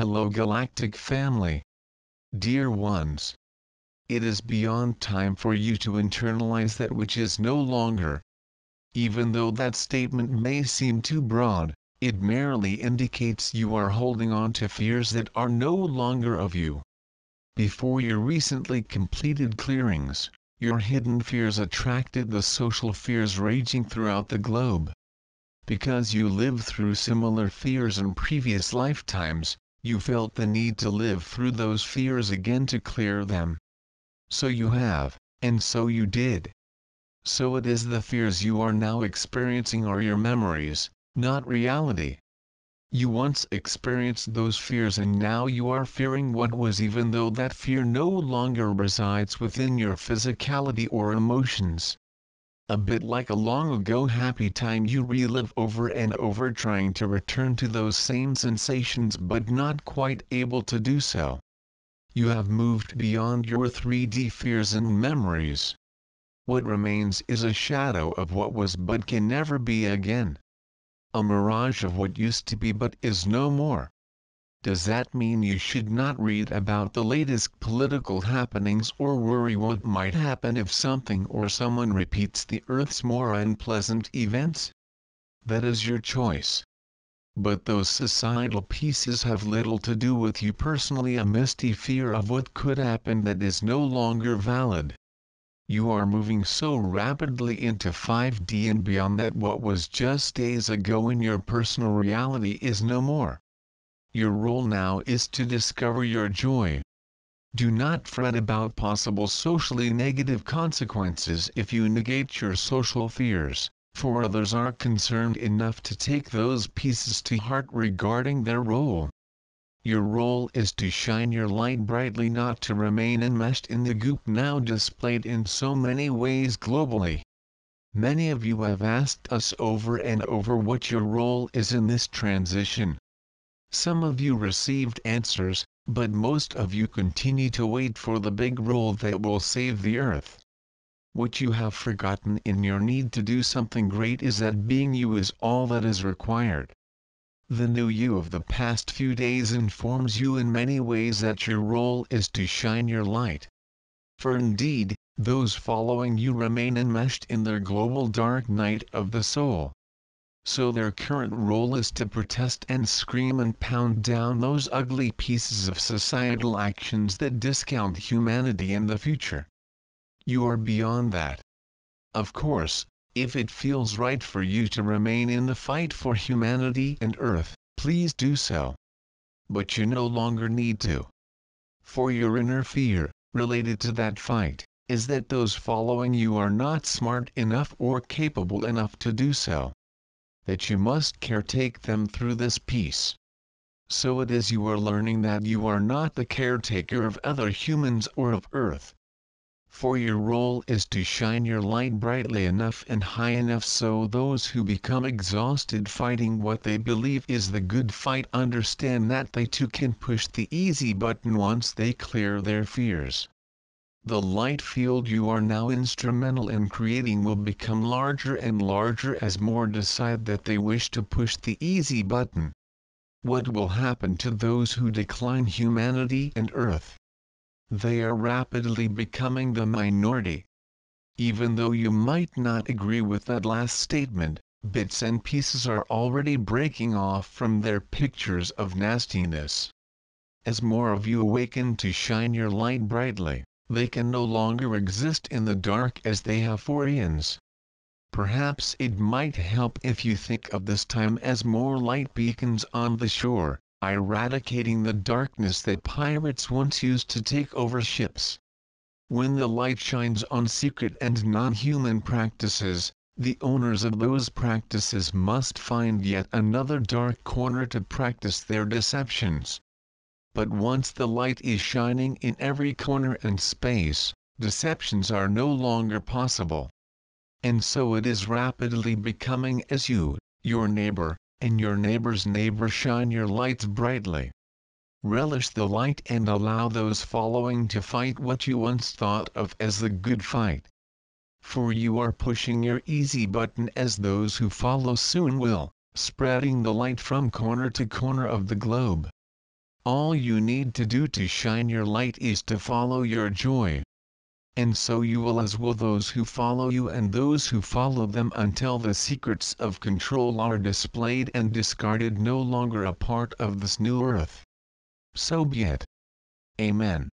Hello Galactic family. Dear ones. It is beyond time for you to internalize that which is no longer. Even though that statement may seem too broad, it merely indicates you are holding on to fears that are no longer of you. Before your recently completed clearings, your hidden fears attracted the social fears raging throughout the globe. Because you lived through similar fears in previous lifetimes, you felt the need to live through those fears again to clear them. So you have, and so you did. So it is the fears you are now experiencing are your memories, not reality. You once experienced those fears and now you are fearing what was, even though that fear no longer resides within your physicality or emotions. A bit like a long ago happy time you relive over and over, trying to return to those same sensations but not quite able to do so. You have moved beyond your 3D fears and memories. What remains is a shadow of what was but can never be again. A mirage of what used to be but is no more. Does that mean you should not read about the latest political happenings or worry what might happen if something or someone repeats the Earth's more unpleasant events? That is your choice. But those societal pieces have little to do with you personally. A misty fear of what could happen that is no longer valid. You are moving so rapidly into 5D and beyond that what was just days ago in your personal reality is no more. Your role now is to discover your joy. Do not fret about possible socially negative consequences if you negate your social fears, for others are concerned enough to take those pieces to heart regarding their role. Your role is to shine your light brightly, not to remain enmeshed in the goop now displayed in so many ways globally. Many of you have asked us over and over what your role is in this transition. Some of you received answers, but most of you continue to wait for the big role that will save the earth. What you have forgotten in your need to do something great is that being you is all that is required. The new you of the past few days informs you in many ways that your role is to shine your light. For indeed, those following you remain enmeshed in their global dark night of the soul. So their current role is to protest and scream and pound down those ugly pieces of societal actions that discount humanity and the future. You are beyond that. Of course, if it feels right for you to remain in the fight for humanity and Earth, please do so. But you no longer need to. For your inner fear, related to that fight, is that those following you are not smart enough or capable enough to do so. That you must caretake them through this piece. So it is you are learning that you are not the caretaker of other humans or of Earth. For your role is to shine your light brightly enough and high enough so those who become exhausted fighting what they believe is the good fight understand that they too can push the easy button once they clear their fears. The light field you are now instrumental in creating will become larger and larger as more decide that they wish to push the easy button. What will happen to those who decline humanity and Earth? They are rapidly becoming the minority. Even though you might not agree with that last statement, bits and pieces are already breaking off from their pictures of nastiness. As more of you awaken to shine your light brightly, they can no longer exist in the dark as they have for eons. Perhaps it might help if you think of this time as more light beacons on the shore, eradicating the darkness that pirates once used to take over ships. When the light shines on secret and non-human practices, the owners of those practices must find yet another dark corner to practice their deceptions. But once the light is shining in every corner and space, deceptions are no longer possible. And so it is rapidly becoming as you, your neighbor, and your neighbor's neighbor shine your lights brightly. Relish the light and allow those following to fight what you once thought of as the good fight. For you are pushing your easy button as those who follow soon will, spreading the light from corner to corner of the globe. All you need to do to shine your light is to follow your joy. And so you will, as will those who follow you and those who follow them, until the secrets of control are displayed and discarded, no longer a part of this new earth. So be it. Amen.